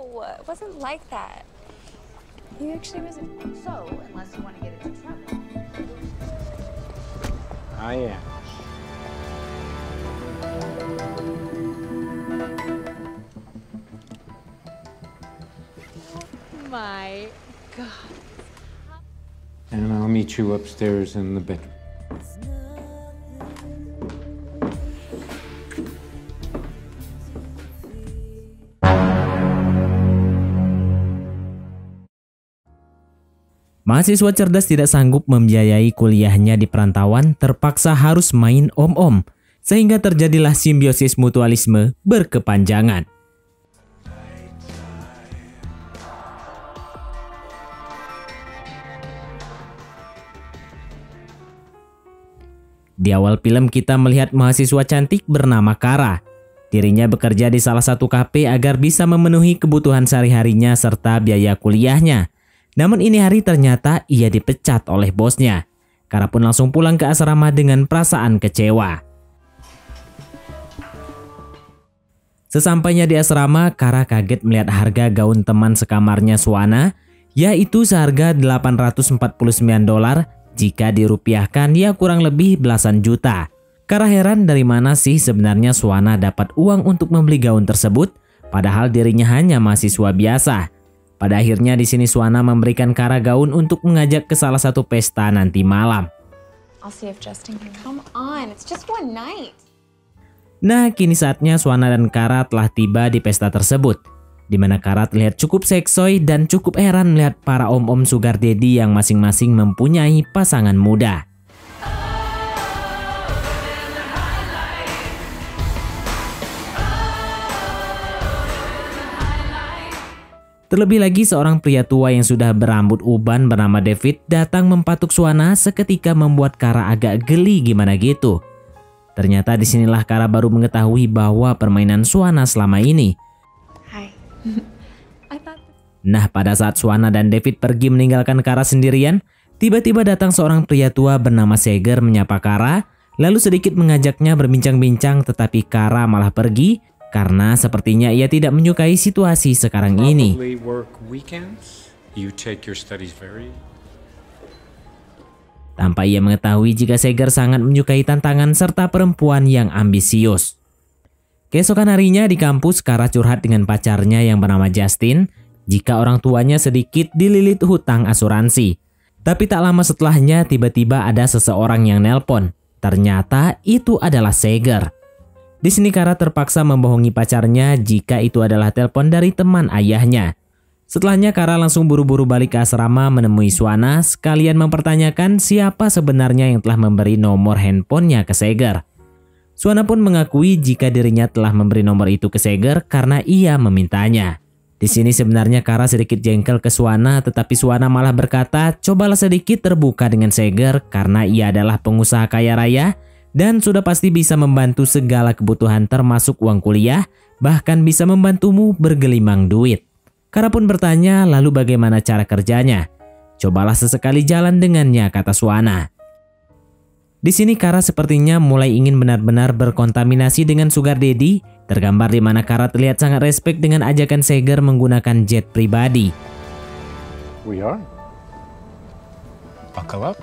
No, it wasn't like that. He actually wasn't. So, unless you want to get into trouble. I am. My God. And I'll meet you upstairs in the bedroom. Mahasiswa cerdas tidak sanggup membiayai kuliahnya di perantauan, terpaksa harus main om-om, sehingga terjadilah simbiosis mutualisme berkepanjangan. Di awal film kita melihat mahasiswa cantik bernama Kara. Dirinya bekerja di salah satu kafe agar bisa memenuhi kebutuhan sehari-harinya serta biaya kuliahnya. Namun ini hari ternyata ia dipecat oleh bosnya. Kara pun langsung pulang ke asrama dengan perasaan kecewa. Sesampainya di asrama, Kara kaget melihat harga gaun teman sekamarnya Swana, yaitu seharga $849. Jika dirupiahkan, ya kurang lebih belasan juta. Kara heran dari mana sih sebenarnya Swana dapat uang untuk membeli gaun tersebut, padahal dirinya hanya mahasiswa biasa. Pada akhirnya di sini Swana memberikan Kara gaun untuk mengajak ke salah satu pesta nanti malam. I'll see if Justin can come on. It's just one night. Nah, kini saatnya Swana dan Kara telah tiba di pesta tersebut, di mana Kara terlihat cukup seksoi dan cukup heran melihat para om-om sugar daddy yang masing-masing mempunyai pasangan muda. Terlebih lagi seorang pria tua yang sudah berambut uban bernama David datang mempatuk Swana seketika membuat Kara agak geli gimana gitu. Ternyata disinilah Kara baru mengetahui bahwa permainan Swana selama ini. Hi. Nah, pada saat Swana dan David pergi meninggalkan Kara sendirian, tiba-tiba datang seorang pria tua bernama Seger menyapa Kara, lalu sedikit mengajaknya berbincang-bincang, tetapi Kara malah pergi karena sepertinya ia tidak menyukai situasi sekarang ini. Tanpa ia mengetahui jika Seger sangat menyukai tantangan serta perempuan yang ambisius. Keesokan harinya di kampus, Kara curhat dengan pacarnya yang bernama Justin jika orang tuanya sedikit dililit hutang asuransi. Tapi tak lama setelahnya tiba-tiba ada seseorang yang nelpon. Ternyata itu adalah Seger. Di sini Kara terpaksa membohongi pacarnya jika itu adalah telepon dari teman ayahnya. Setelahnya Kara langsung buru-buru balik ke asrama menemui Swana, sekalian mempertanyakan siapa sebenarnya yang telah memberi nomor handphonenya ke Seger. Swana pun mengakui jika dirinya telah memberi nomor itu ke Seger karena ia memintanya. Di sini sebenarnya Kara sedikit jengkel ke Swana, tetapi Swana malah berkata, cobalah sedikit terbuka dengan Seger karena ia adalah pengusaha kaya raya dan sudah pasti bisa membantu segala kebutuhan termasuk uang kuliah, bahkan bisa membantumu bergelimang duit. Kara pun bertanya, lalu bagaimana cara kerjanya? Cobalah sesekali jalan dengannya, kata Swana. Di sini Kara sepertinya mulai ingin benar-benar berkontaminasi dengan sugar daddy, tergambar di mana Kara terlihat sangat respek dengan ajakan Seger menggunakan jet pribadi. We are. Buckle up.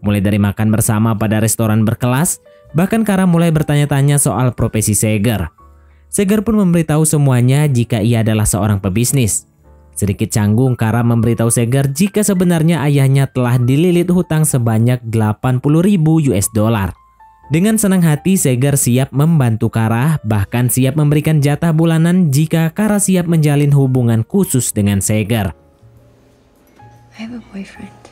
Mulai dari makan bersama pada restoran berkelas, bahkan Kara mulai bertanya-tanya soal profesi Seger. Seger pun memberitahu semuanya jika ia adalah seorang pebisnis. Sedikit canggung, Kara memberitahu Seger jika sebenarnya ayahnya telah dililit hutang sebanyak $80.000. Dengan senang hati, Seger siap membantu Kara, bahkan siap memberikan jatah bulanan jika Kara siap menjalin hubungan khusus dengan Seger. I have a boyfriend.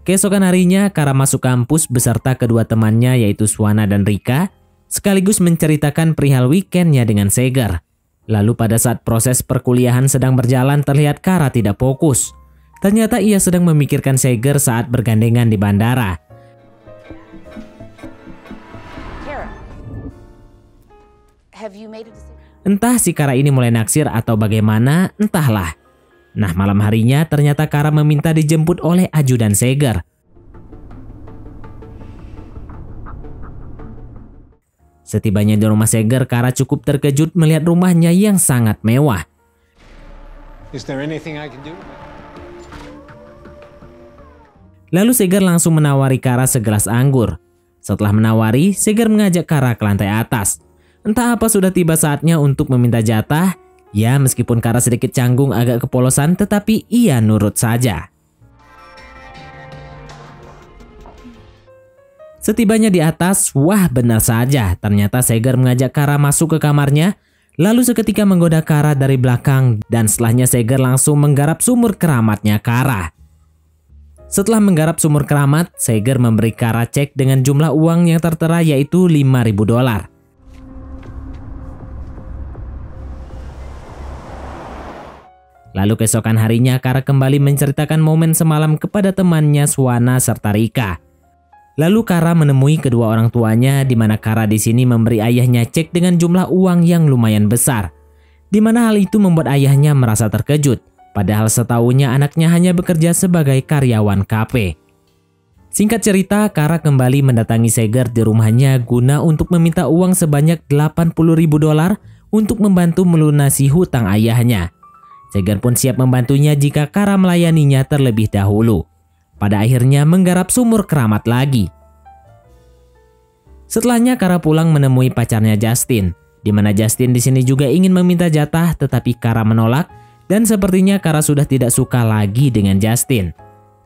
Keesokan harinya, Kara masuk kampus beserta kedua temannya yaitu Swana dan Rika, sekaligus menceritakan perihal weekendnya dengan Seger. Lalu pada saat proses perkuliahan sedang berjalan terlihat Kara tidak fokus. Ternyata ia sedang memikirkan Seger saat bergandengan di bandara. Entah si Kara ini mulai naksir atau bagaimana, entahlah. Nah, malam harinya ternyata Kara meminta dijemput oleh ajudan Seger. Setibanya di rumah Seger, Kara cukup terkejut melihat rumahnya yang sangat mewah. Is there anything I can do? Lalu Seger langsung menawari Kara segelas anggur. Setelah menawari, Seger mengajak Kara ke lantai atas. Entah apa sudah tiba saatnya untuk meminta jatah. Ya, meskipun Kara sedikit canggung agak kepolosan, tetapi ia nurut saja. Setibanya di atas, wah benar saja, ternyata Seger mengajak Kara masuk ke kamarnya, lalu seketika menggoda Kara dari belakang dan setelahnya Seger langsung menggarap sumur keramatnya Kara. Setelah menggarap sumur keramat, Seger memberi Kara cek dengan jumlah uang yang tertera yaitu $5.000. Lalu keesokan harinya Kara kembali menceritakan momen semalam kepada temannya Swana serta Rika. Lalu Kara menemui kedua orang tuanya di mana Kara di sini memberi ayahnya cek dengan jumlah uang yang lumayan besar. Di mana hal itu membuat ayahnya merasa terkejut, padahal setahunya anaknya hanya bekerja sebagai karyawan kafe. Singkat cerita, Kara kembali mendatangi Seger di rumahnya guna untuk meminta uang sebanyak $80.000 untuk membantu melunasi hutang ayahnya. Seger pun siap membantunya jika Kara melayaninya terlebih dahulu. Pada akhirnya menggarap sumur keramat lagi. Setelahnya Kara pulang menemui pacarnya Justin, di mana Justin di sini juga ingin meminta jatah tetapi Kara menolak dan sepertinya Kara sudah tidak suka lagi dengan Justin.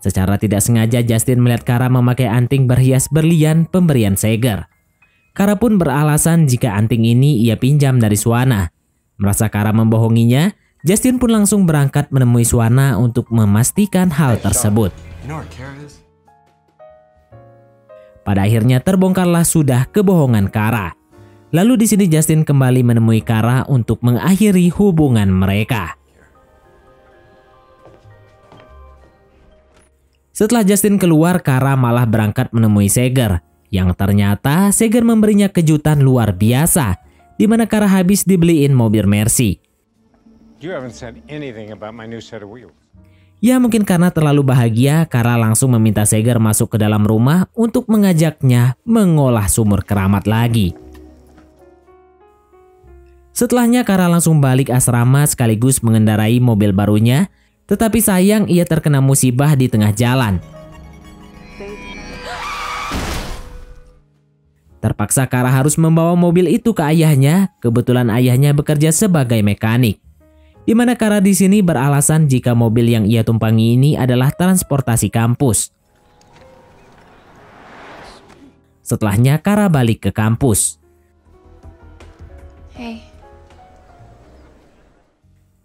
Secara tidak sengaja Justin melihat Kara memakai anting berhias berlian pemberian Seger. Kara pun beralasan jika anting ini ia pinjam dari Swana. Merasa Kara membohonginya, Justin pun langsung berangkat menemui Swana untuk memastikan hal tersebut. Pada akhirnya terbongkarlah sudah kebohongan Kara. Lalu di sini Justin kembali menemui Kara untuk mengakhiri hubungan mereka. Setelah Justin keluar, Kara malah berangkat menemui Seger. Yang ternyata Seger memberinya kejutan luar biasa, di mana Kara habis dibeliin mobil Mercy. You haven't said anything about my new set of wheels. Ya mungkin karena terlalu bahagia, Kara langsung meminta Seger masuk ke dalam rumah untuk mengajaknya mengolah sumur keramat lagi. Setelahnya Kara langsung balik asrama sekaligus mengendarai mobil barunya, tetapi sayang ia terkena musibah di tengah jalan. Terpaksa Kara harus membawa mobil itu ke ayahnya, kebetulan ayahnya bekerja sebagai mekanik. Di mana Kara di sini beralasan jika mobil yang ia tumpangi ini adalah transportasi kampus. Setelahnya Kara balik ke kampus. Hey.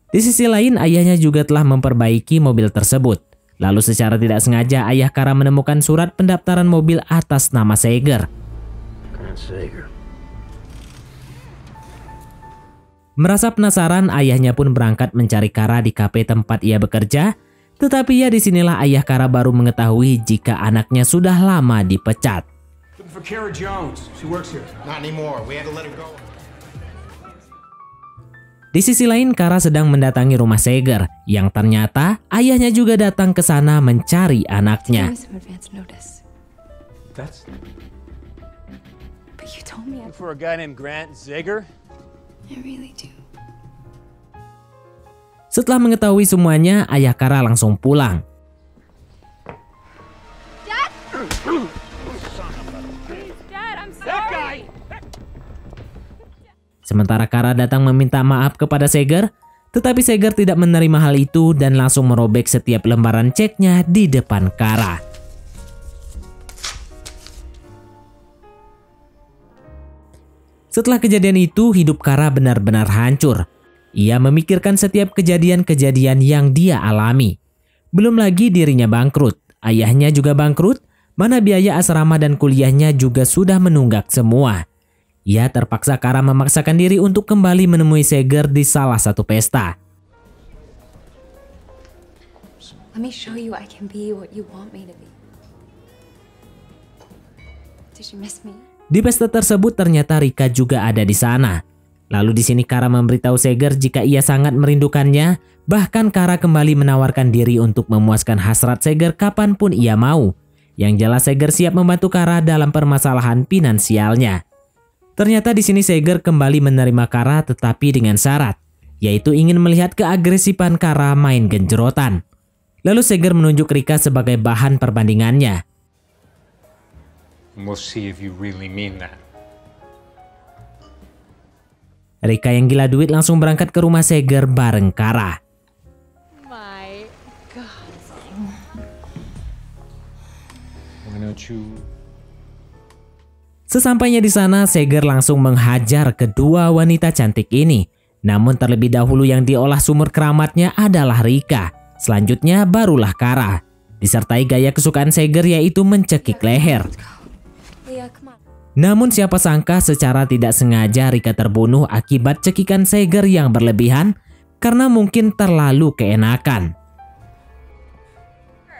Di sisi lain ayahnya juga telah memperbaiki mobil tersebut. Lalu secara tidak sengaja ayah Kara menemukan surat pendaftaran mobil atas nama Seger. Merasa penasaran, ayahnya pun berangkat mencari Kara di kafe tempat ia bekerja. Tetapi ya disinilah ayah Kara baru mengetahui jika anaknya sudah lama dipecat. Di sisi lain, Kara sedang mendatangi rumah Seger, yang ternyata ayahnya juga datang ke sana mencari anaknya. For a guy named Grant Zager? I really do. Setelah mengetahui semuanya, ayah Kara langsung pulang. Dad! Dad, I'm sorry. Sementara Kara datang meminta maaf kepada Seger, tetapi Seger tidak menerima hal itu dan langsung merobek setiap lembaran ceknya di depan Kara. Setelah kejadian itu, hidup Kara benar-benar hancur. Ia memikirkan setiap kejadian-kejadian yang dia alami. Belum lagi dirinya bangkrut, ayahnya juga bangkrut, mana biaya asrama dan kuliahnya juga sudah menunggak semua. Ia terpaksa Kara memaksakan diri untuk kembali menemui Seger di salah satu pesta. Let me show you I can be what you want me to be. Did you miss me? Di pesta tersebut ternyata Rika juga ada di sana. Lalu di sini Kara memberitahu Seger jika ia sangat merindukannya, bahkan Kara kembali menawarkan diri untuk memuaskan hasrat Seger kapanpun ia mau. Yang jelas Seger siap membantu Kara dalam permasalahan finansialnya. Ternyata di sini Seger kembali menerima Kara tetapi dengan syarat, yaitu ingin melihat keagresifan Kara main genjerotan. Lalu Seger menunjuk Rika sebagai bahan perbandingannya. And we'll see if you really mean that. Rika yang gila duit langsung berangkat ke rumah Seger bareng Kara. My God. Why don't you... Sesampainya di sana, Seger langsung menghajar kedua wanita cantik ini. Namun terlebih dahulu yang diolah sumur keramatnya adalah Rika. Selanjutnya barulah Kara. Disertai gaya kesukaan Seger yaitu mencekik leher. Namun siapa sangka secara tidak sengaja Rika terbunuh akibat cekikan Seger yang berlebihan karena mungkin terlalu keenakan.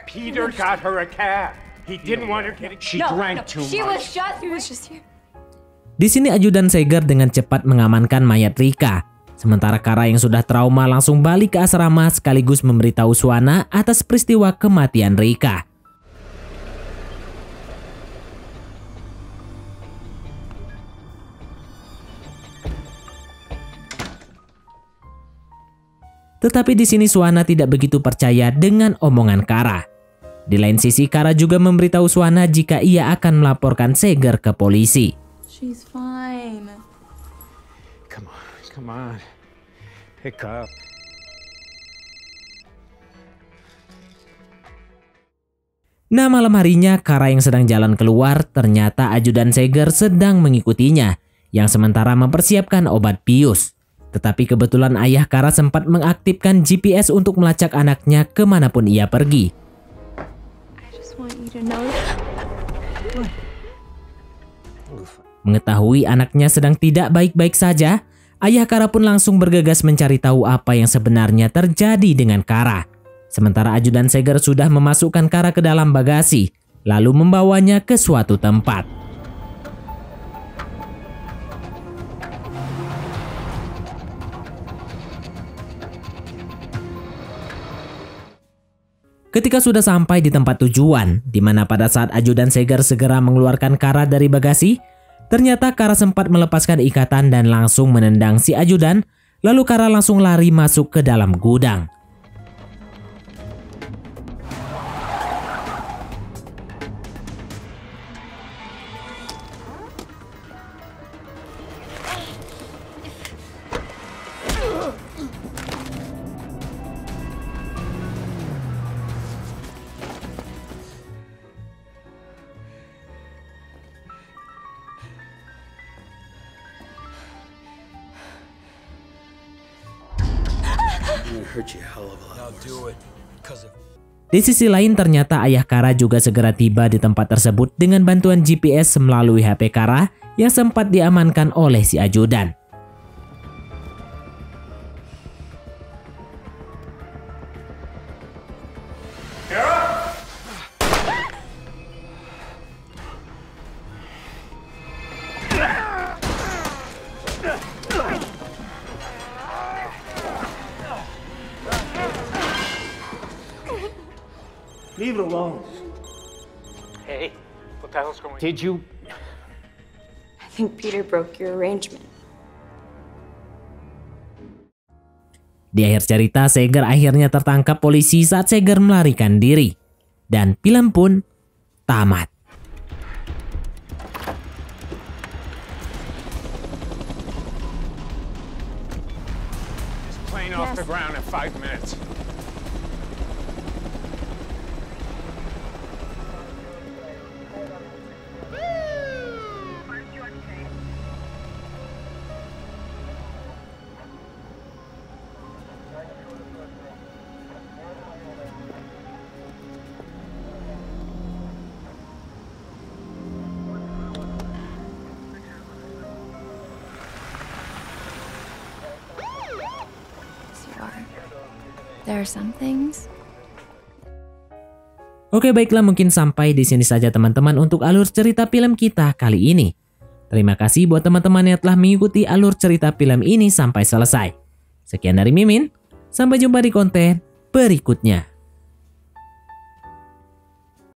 Peter got her a cab. He didn't want her getting... She drank too much. He was just here. Di sini ajudan Seger dengan cepat mengamankan mayat Rika. Sementara Kara yang sudah trauma langsung balik ke asrama sekaligus memberitahu Swana atas peristiwa kematian Rika. Tetapi di sini Swana tidak begitu percaya dengan omongan Kara. Di lain sisi, Kara juga memberitahu Swana jika ia akan melaporkan Seger ke polisi. She's fine. Come on. Pick up. Nah, malam harinya Kara yang sedang jalan keluar, ternyata ajudan Seger sedang mengikutinya, yang sementara mempersiapkan obat bius. Tetapi kebetulan ayah Kara sempat mengaktifkan GPS untuk melacak anaknya kemanapun ia pergi. Mengetahui anaknya sedang tidak baik-baik saja, ayah Kara pun langsung bergegas mencari tahu apa yang sebenarnya terjadi dengan Kara. Sementara ajudan Seger sudah memasukkan Kara ke dalam bagasi, lalu membawanya ke suatu tempat. Ketika sudah sampai di tempat tujuan, di mana pada saat ajudan Seger segera mengeluarkan Kara dari bagasi, ternyata Kara sempat melepaskan ikatan dan langsung menendang si ajudan, lalu Kara langsung lari masuk ke dalam gudang. Di sisi lain ternyata ayah Kara juga segera tiba di tempat tersebut dengan bantuan GPS melalui HP Kara yang sempat diamankan oleh si ajudan. Leave it alone. Hey, what the hell's going on? Did you... I think Peter broke your arrangement. Di akhir cerita, Seger akhirnya tertangkap polisi saat Seger melarikan diri. Dan film pun tamat. It's plane off the ground in 5 minutes. There are some things. Oke, baiklah, mungkin sampai di sini saja teman-teman untuk alur cerita film kita kali ini. Terima kasih buat teman-teman yang telah mengikuti alur cerita film ini sampai selesai. Sekian dari Mimin, sampai jumpa di konten berikutnya.